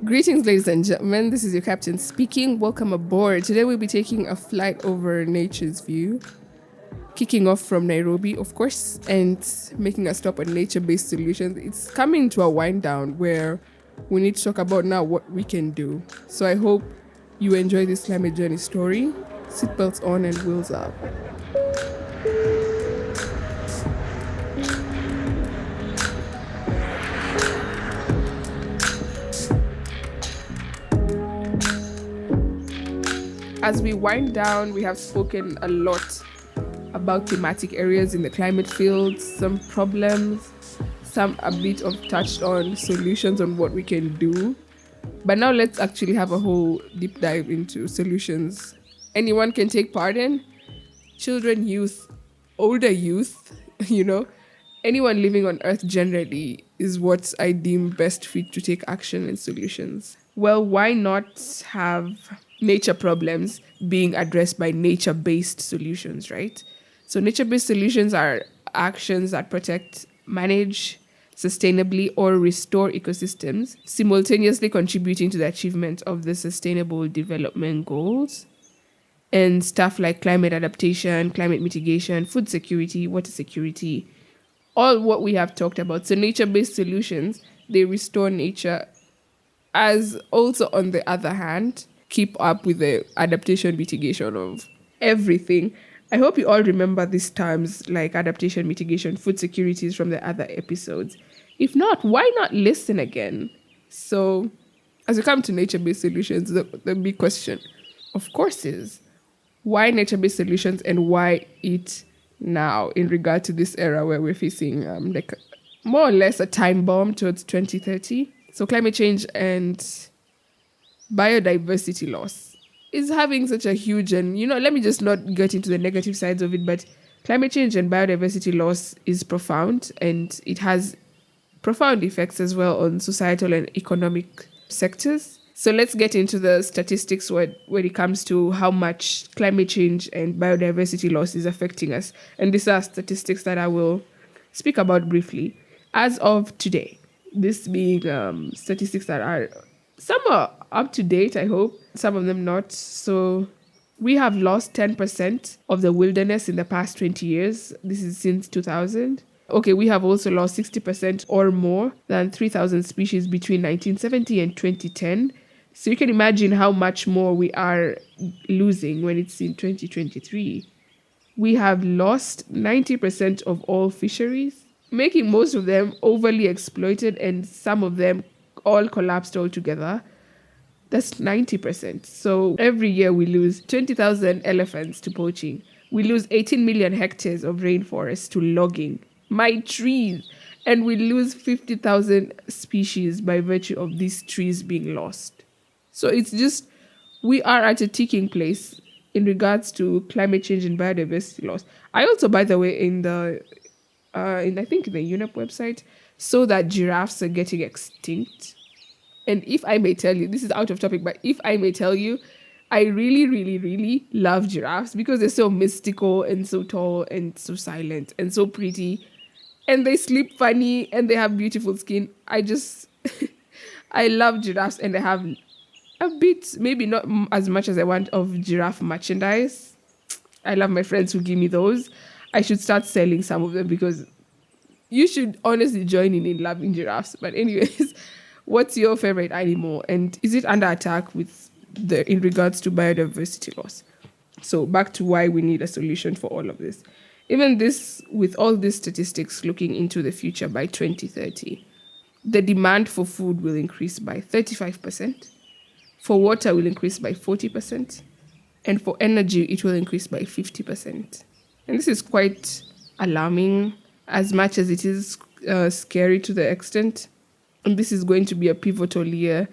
Greetings, ladies and gentlemen. This is your captain speaking. Welcome aboard. Today we'll be taking a flight over nature's view, kicking off from Nairobi, of course, and making a stop on nature-based solutions. It's coming to a wind down where we need to talk about now what we can do. So I hope you enjoy this climate journey story. Seatbelts on and wheels up. As we wind down, we have spoken a lot about thematic areas in the climate field, some problems, some a bit of touched on solutions on what we can do. But now let's actually have a whole deep dive into solutions anyone can take part in. Children, youth, older youth, anyone living on Earth generally is what I deem best fit to take action and solutions. Well, why not have nature problems being addressed by nature-based solutions, right? So nature-based solutions are actions that protect, manage sustainably, or restore ecosystems, simultaneously contributing to the achievement of the Sustainable Development Goals. And stuff like climate adaptation, climate mitigation, food security, water security, all what we have talked about. So nature-based solutions, they restore nature, as also on the other hand, keep up with the adaptation mitigation of everything. I hope you all remember these terms like adaptation mitigation, food securities from the other episodes. If not, why not listen again? So as we come to nature-based solutions, the big question, of course, is why nature-based solutions and why it now in regard to this era where we're facing like more or less a time bomb towards 2030. So climate change and biodiversity loss is having such a huge, and let me just not get into the negative sides of it, but climate change and biodiversity loss is profound, and it has profound effects as well on societal and economic sectors. So let's get into the statistics when it comes to how much climate change and biodiversity loss is affecting us. And these are statistics that I will speak about briefly. As of today, this being statistics that are, some are up to date, I hope, some of them not. So we have lost 10% of the wilderness in the past 20 years. This is since 2000. Okay, we have also lost 60% or more than 3,000 species between 1970 and 2010. So you can imagine how much more we are losing when it's in 2023. We have lost 90% of all fisheries, making most of them overly exploited, and some of them all collapsed altogether. That's 90%. So every year we lose 20,000 elephants to poaching. We lose 18 million hectares of rainforest to logging. My trees. And we lose 50,000 species by virtue of these trees being lost. So it's just, we are at a ticking place in regards to climate change and biodiversity loss. I also, by the way, in I think the UNEP website, saw that giraffes are getting extinct. And if I may tell you, this is out of topic, but if I may tell you, I really, really, really love giraffes because they're so mystical and so tall and so silent and so pretty. And they sleep funny and they have beautiful skin. I love giraffes, and I have a bit, maybe not as much as I want, of giraffe merchandise. I love my friends who give me those. I should start selling some of them because you should honestly join in loving giraffes. But anyways, what's your favorite animal? And is it under attack in regards to biodiversity loss? So back to why we need a solution for all of this. Even this, with all these statistics looking into the future by 2030, the demand for food will increase by 35%. For water will increase by 40%. And for energy, it will increase by 50%. And this is quite alarming, as much as it is scary to the extent. And this is going to be a pivotal year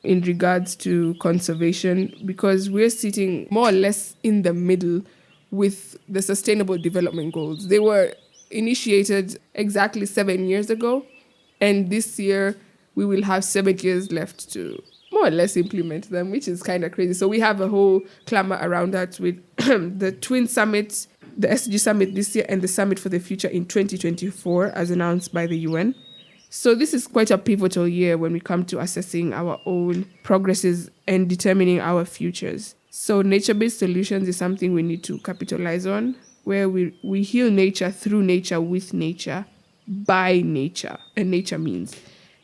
in regards to conservation, because we're sitting more or less in the middle with the Sustainable Development Goals. They were initiated exactly 7 years ago. And this year, we will have 7 years left to more or less implement them, which is kind of crazy. So we have a whole clamor around that with the Twin Summit the SDG summit this year and the summit for the future in 2024 as announced by the UN. So this is quite a pivotal year when we come to assessing our own progresses and determining our futures. So nature-based solutions is something we need to capitalize on, where we heal nature through nature, with nature, by nature, and nature means.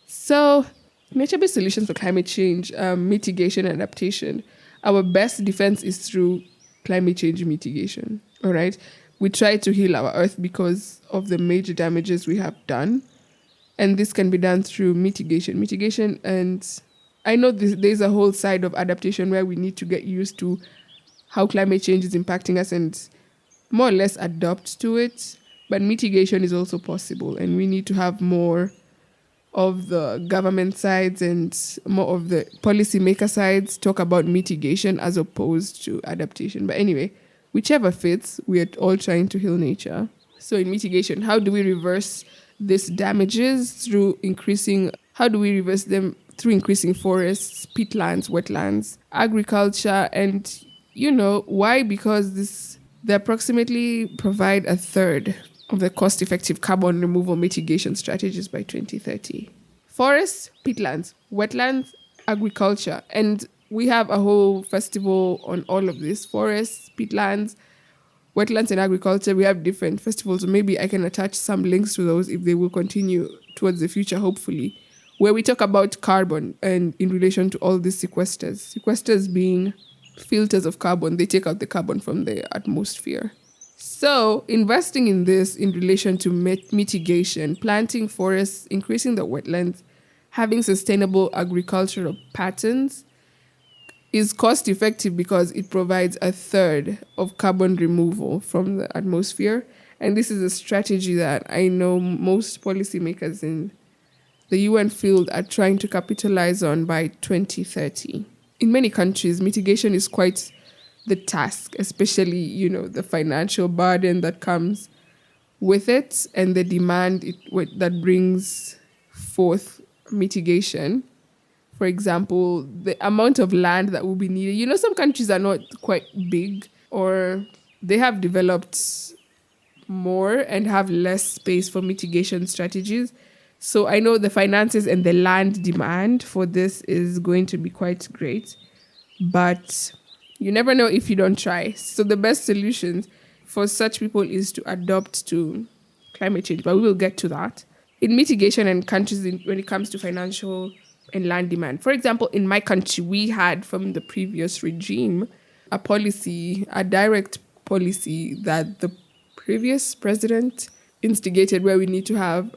So nature-based solutions for climate change, mitigation, and adaptation. Our best defense is through climate change mitigation, all right? We try to heal our earth because of the major damages we have done. And this can be done through mitigation. And I know there's a whole side of adaptation where we need to get used to how climate change is impacting us and more or less adapt to it. But mitigation is also possible. And we need to have more of the government sides and more of the policymaker sides talk about mitigation as opposed to adaptation. But anyway, whichever fits, we are all trying to heal nature. So in mitigation, how do we reverse these damages how do we reverse them through increasing forests, peatlands, wetlands, agriculture, and why? Because they approximately provide a third of the cost-effective carbon removal mitigation strategies by 2030. Forests, peatlands, wetlands, agriculture, and we have a whole festival on all of this: forests, peatlands, wetlands, and agriculture. We have different festivals, so maybe I can attach some links to those if they will continue towards the future, hopefully, where we talk about carbon and in relation to all these sequesters. Sequesters being filters of carbon. They take out the carbon from the atmosphere. So investing in this in relation to mitigation, planting forests, increasing the wetlands, having sustainable agricultural patterns is cost effective because it provides a third of carbon removal from the atmosphere. And this is a strategy that I know most policymakers in the UN field are trying to capitalize on by 2030. In many countries, mitigation is quite the task, especially, the financial burden that comes with it and the demand that brings forth mitigation. For example, the amount of land that will be needed. Some countries are not quite big, or they have developed more and have less space for mitigation strategies. So I know the finances and the land demand for this is going to be quite great, but you never know if you don't try. So the best solutions for such people is to adopt to climate change, but we will get to that. In mitigation and countries when it comes to financial and land demand. For example, in my country, we had from the previous regime a direct policy that the previous president instigated, where we need to have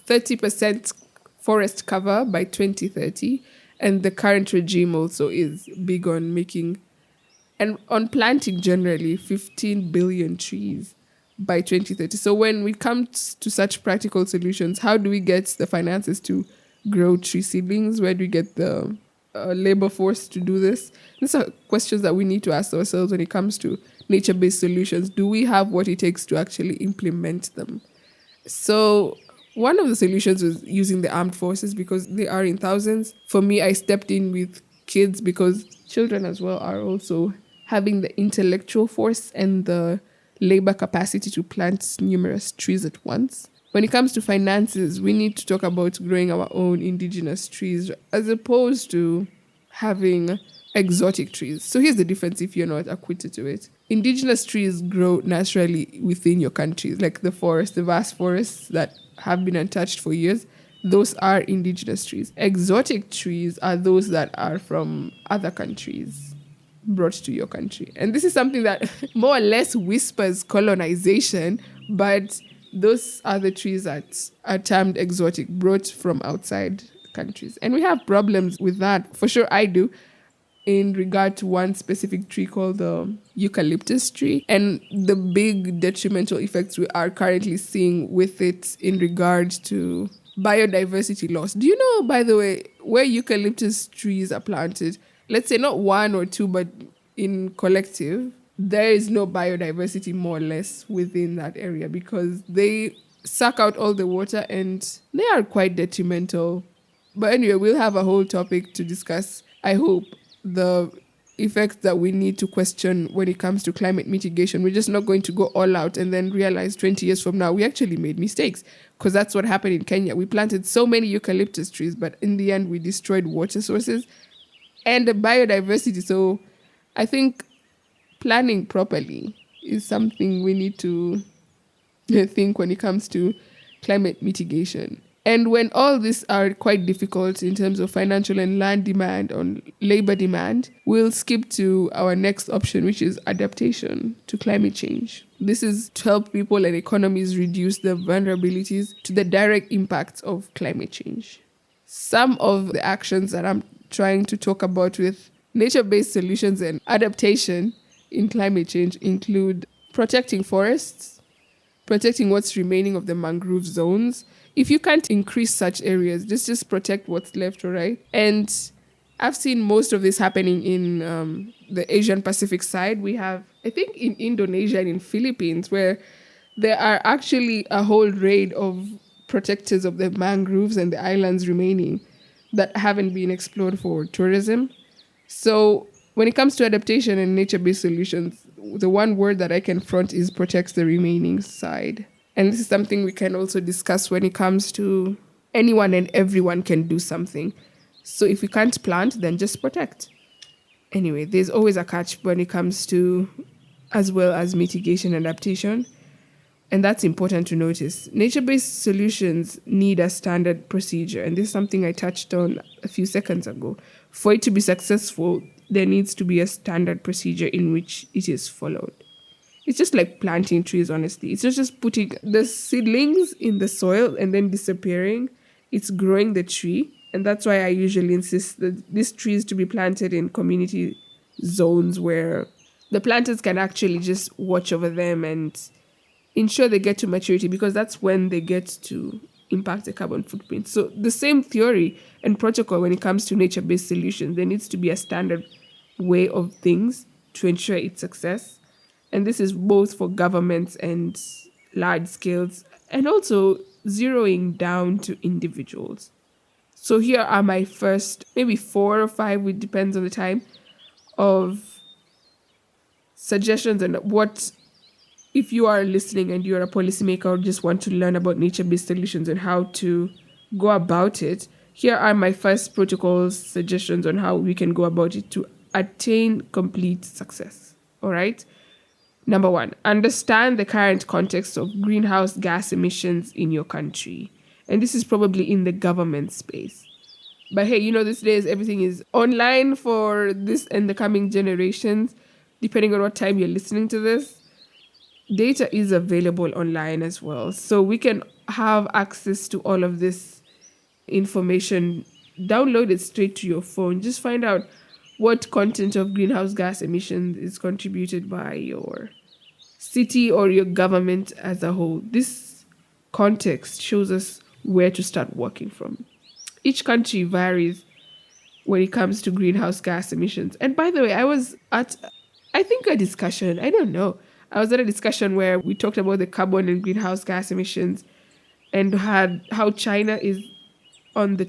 30% forest cover by 2030. And the current regime also is big on on planting generally 15 billion trees by 2030. So when we come to such practical solutions, how do we get the finances to grow tree seedlings? Where do we get the labor force to do this? These are questions that we need to ask ourselves when it comes to nature-based solutions. Do we have what it takes to actually implement them? So one of the solutions was using the armed forces because they are in thousands. For me, I stepped in with kids because children as well are also having the intellectual force and the labor capacity to plant numerous trees at once. When it comes to finances, we need to talk about growing our own indigenous trees as opposed to having exotic trees. So here's the difference if you're not acquainted to it. Indigenous trees grow naturally within your countries, like the vast forests that have been untouched for years. Those are indigenous trees. Exotic trees are those that are from other countries brought to your country. And this is something that more or less whispers colonization, but those are the trees that are termed exotic, brought from outside countries. And we have problems with that. For sure, I do, in regard to one specific tree called the eucalyptus tree and the big detrimental effects we are currently seeing with it in regard to biodiversity loss. Do you know, by the way, where eucalyptus trees are planted, let's say not one or two, but in collective, there is no biodiversity more or less within that area because they suck out all the water and they are quite detrimental. But anyway, we'll have a whole topic to discuss, I hope, the effects that we need to question when it comes to climate mitigation. We're just not going to go all out and then realize 20 years from now we actually made mistakes, because that's what happened in Kenya. We planted so many eucalyptus trees, but in the end we destroyed water sources and the biodiversity. So I think planning properly is something we need to think when it comes to climate mitigation. And when all these are quite difficult in terms of financial and land demand or labor demand, we'll skip to our next option, which is adaptation to climate change. This is to help people and economies reduce their vulnerabilities to the direct impacts of climate change. Some of the actions that I'm trying to talk about with nature-based solutions and adaptation in climate change include protecting forests, protecting what's remaining of the mangrove zones. If you can't increase such areas, just protect what's left, all right? And I've seen most of this happening in the Asian Pacific side. We have, I think, in Indonesia and in Philippines, where there are actually a whole raid of protectors of the mangroves and the islands remaining that haven't been explored for tourism. So when it comes to adaptation and nature-based solutions, the one word that I can front is protect the remaining side. And this is something we can also discuss when it comes to anyone and everyone can do something. So if we can't plant, then just protect. Anyway, there's always a catch when it comes to as well as mitigation and adaptation. And that's important to notice. Nature-based solutions need a standard procedure. And this is something I touched on a few seconds ago. For it to be successful, there needs to be a standard procedure in which it is followed. It's just like planting trees, honestly. It's not just putting the seedlings in the soil and then disappearing. It's growing the tree. And that's why I usually insist that these trees to be planted in community zones where the planters can actually just watch over them and ensure they get to maturity, because that's when they get to impact the carbon footprint. So the same theory and protocol when it comes to nature-based solutions, there needs to be a standard way of things to ensure its success. And this is both for governments and large scales, and also zeroing down to individuals. So here are my first, maybe 4 or 5, it depends on the time, of suggestions on what, if you are listening and you're a policymaker or just want to learn about nature-based solutions and how to go about it, here are my first protocols, suggestions on how we can go about it to attain complete success. All right? Number 1, understand the current context of greenhouse gas emissions in your country. And this is probably in the government space. But hey, these days everything is online for this and the coming generations. Depending on what time you're listening to this, data is available online as well. So we can have access to all of this information. Download it straight to your phone. Just find out what content of greenhouse gas emissions is contributed by your city or your government as a whole. This context shows us where to start working from. Each country varies when it comes to greenhouse gas emissions. And by the way, I was at, a discussion, I don't know. I was at a discussion where we talked about the carbon and greenhouse gas emissions and had how China is at the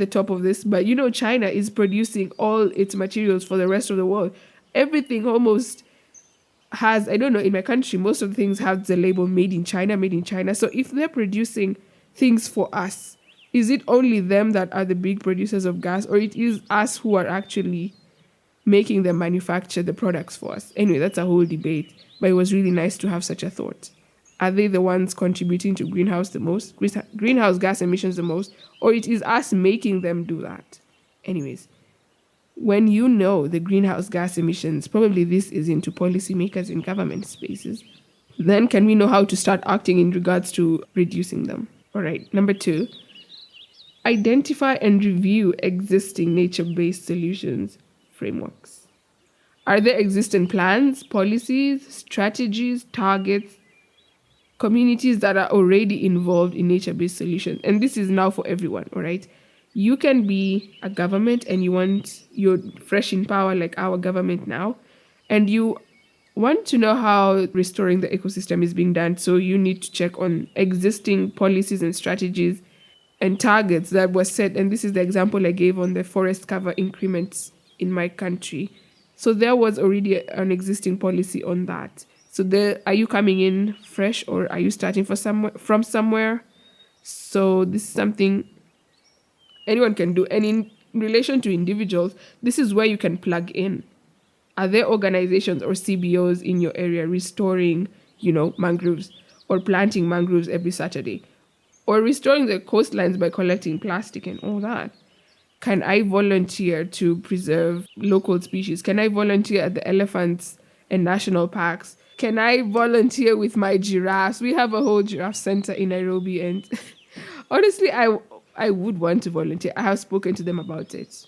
top of this. But China is producing all its materials for the rest of the world. Everything almost has, I don't know, in my country, most of the things have the label made in China, made in China. So if they're producing things for us, is it only them that are the big producers of gas, or it is us who are actually making them manufacture the products for us? Anyway, that's a whole debate, but it was really nice to have such a thought. Are they the ones contributing to greenhouse gas emissions the most, or it is us making them do that? Anyways, when you know the greenhouse gas emissions, probably this is into policymakers in government spaces, then can we know how to start acting in regards to reducing them? All right, number 2, identify and review existing nature-based solutions frameworks. Are there existing plans, policies, strategies, targets, communities that are already involved in nature-based solutions? And this is now for everyone, all right? You can be a government and you're fresh in power like our government now, and you want to know how restoring the ecosystem is being done. So you need to check on existing policies and strategies and targets that were set. And this is the example I gave on the forest cover increments in my country. So there was already an existing policy on that. So are you coming in fresh or are you starting from somewhere? So this is something anyone can do. And in relation to individuals, this is where you can plug in. Are there organizations or CBOs in your area restoring, mangroves or planting mangroves every Saturday? Or restoring the coastlines by collecting plastic and all that? Can I volunteer to preserve local species? Can I volunteer at the elephants and national parks? Can I volunteer with my giraffes? We have a whole giraffe center in Nairobi, and honestly, I would want to volunteer. I have spoken to them about it,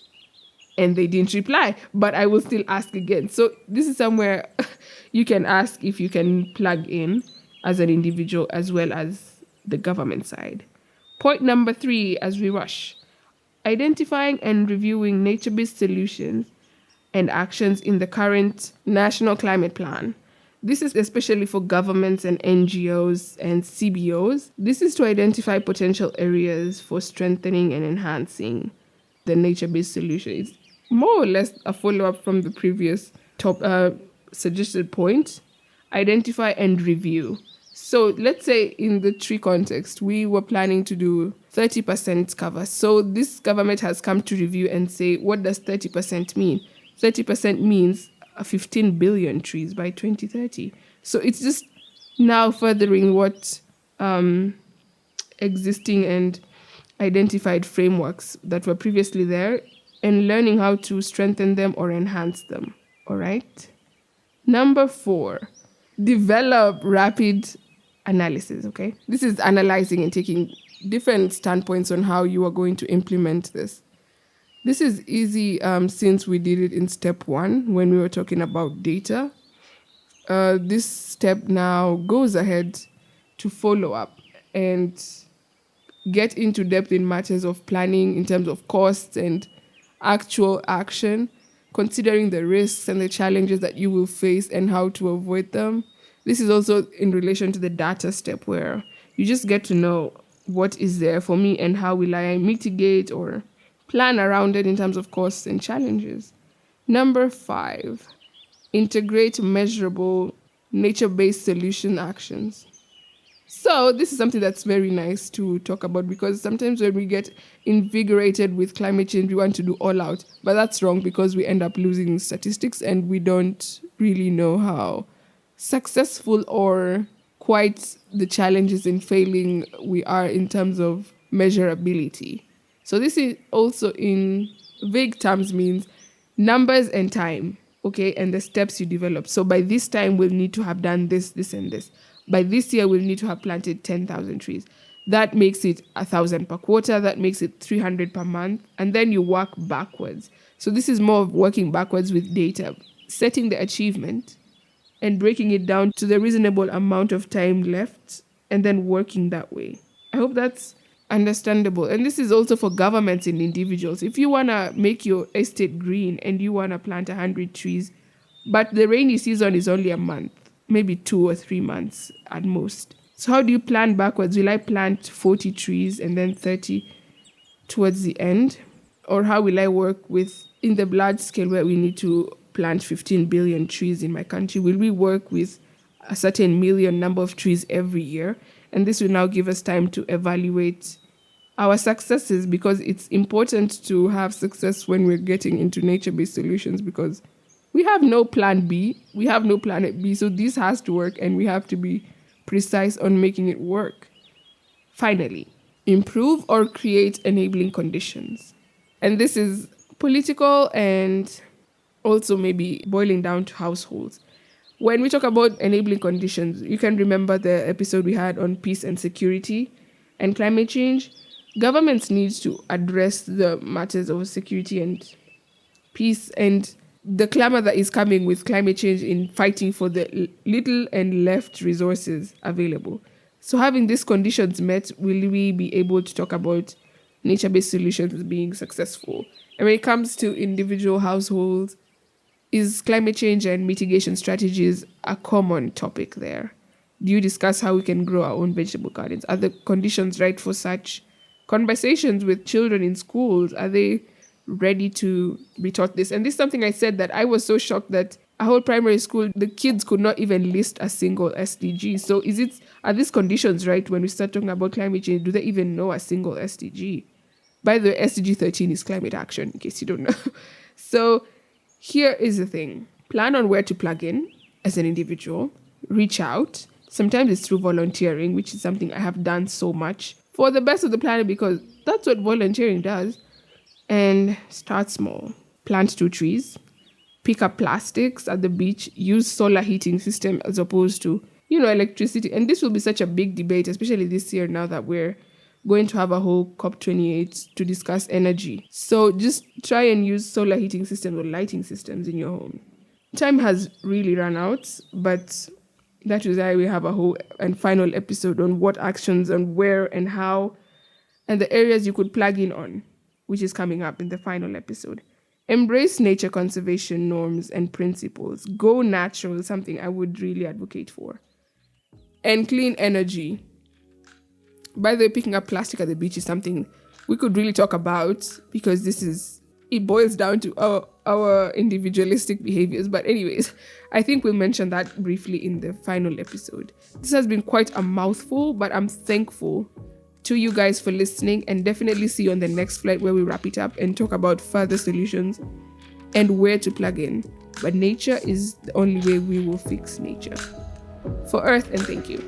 and they didn't reply, but I will still ask again. So this is somewhere you can ask if you can plug in as an individual as well as the government side. Point number 3, as we rush: identifying and reviewing nature-based solutions and actions in the current National Climate Plan. This is especially for governments and NGOs and CBOs. This is to identify potential areas for strengthening and enhancing the nature-based solution. It's more or less a follow-up from the previous suggested point. Identify and review. So let's say in the tree context, we were planning to do 30% cover. So this government has come to review and say, what does 30% mean? 30% means 15 billion trees by 2030. So it's just now furthering what existing and identified frameworks that were previously there and learning how to strengthen them or enhance them. All right. Number 4, develop rapid analysis. Okay. This is analyzing and taking different standpoints on how you are going to implement this. This is easy since we did it in step 1 when we were talking about data. This step now goes ahead to follow up and get into depth in matters of planning in terms of costs and actual action, considering the risks and the challenges that you will face and how to avoid them. This is also in relation to the data step where you just get to know what is there for me and how will I mitigate or plan around it in terms of costs and challenges. Number 5, integrate measurable nature-based solution actions. So this is something that's very nice to talk about because sometimes when we get invigorated with climate change, we want to do all out. But that's wrong because we end up losing statistics and we don't really know how successful or quite the challenges in failing we are in terms of measurability. So this is also in vague terms means numbers and time, okay, and the steps you develop. So by this time, we'll need to have done this, this, and this. By this year, we'll need to have planted 10,000 trees. That makes it 1,000 per quarter. That makes it 300 per month. And then you work backwards. So this is more of working backwards with data, setting the achievement and breaking it down to the reasonable amount of time left and then working that way. I hope that's understandable. And this is also for governments and individuals. If you want to make your estate green and you want to plant 100 trees, but the rainy season is only a month, maybe 2 or 3 months at most. So how do you plan backwards? Will I plant 40 trees and then 30 towards the end? Or how will I work with in the large scale where we need to plant 15 billion trees in my country? Will we work with a certain million number of trees every year? And this will now give us time to evaluate our successes because it's important to have success when we're getting into nature-based solutions because we have no plan B, we have no planet B, so this has to work and we have to be precise on making it work. Finally, improve or create enabling conditions. And this is political and also maybe boiling down to households. When we talk about enabling conditions, you can remember the episode we had on peace and security and climate change. Governments need to address the matters of security and peace and the clamor that is coming with climate change in fighting for the little and left resources available. So having these conditions met, will we be able to talk about nature-based solutions being successful? And when it comes to individual households, is climate change and mitigation strategies a common topic there? Do you discuss how we can grow our own vegetable gardens? Are the conditions right for such conversations with children in schools? Are they ready to be taught this. And this is something I said that I was so shocked that a whole primary school, the kids could not even list a single SDG. So are these conditions right when we start talking about climate change? Do they even know a single SDG? By the way, SDG 13 is climate action, in case you don't know. So here is the thing. Plan on where to plug in as an individual. Reach out. Sometimes it's through volunteering, which is something I have done so much for the best of the planet because that's what volunteering does. And start small. Plant 2 trees. Pick up plastics at the beach. Use solar heating system as opposed to, electricity. And this will be such a big debate, especially this year now that we're going to have a whole COP28 to discuss energy. So just try and use solar heating systems or lighting systems in your home. Time has really run out, but that is why we have a whole and final episode on what actions and where and how and the areas you could plug in on, which is coming up in the final episode. Embrace nature conservation norms and principles. Go natural is something I would really advocate for. And clean energy. By the way, picking up plastic at the beach is something we could really talk about because it boils down to our individualistic behaviors. But anyways, I think we'll mention that briefly in the final episode. This has been quite a mouthful, but I'm thankful to you guys for listening and definitely see you on the next flight where we wrap it up and talk about further solutions and where to plug in. But nature is the only way we will fix nature. For Earth, and thank you.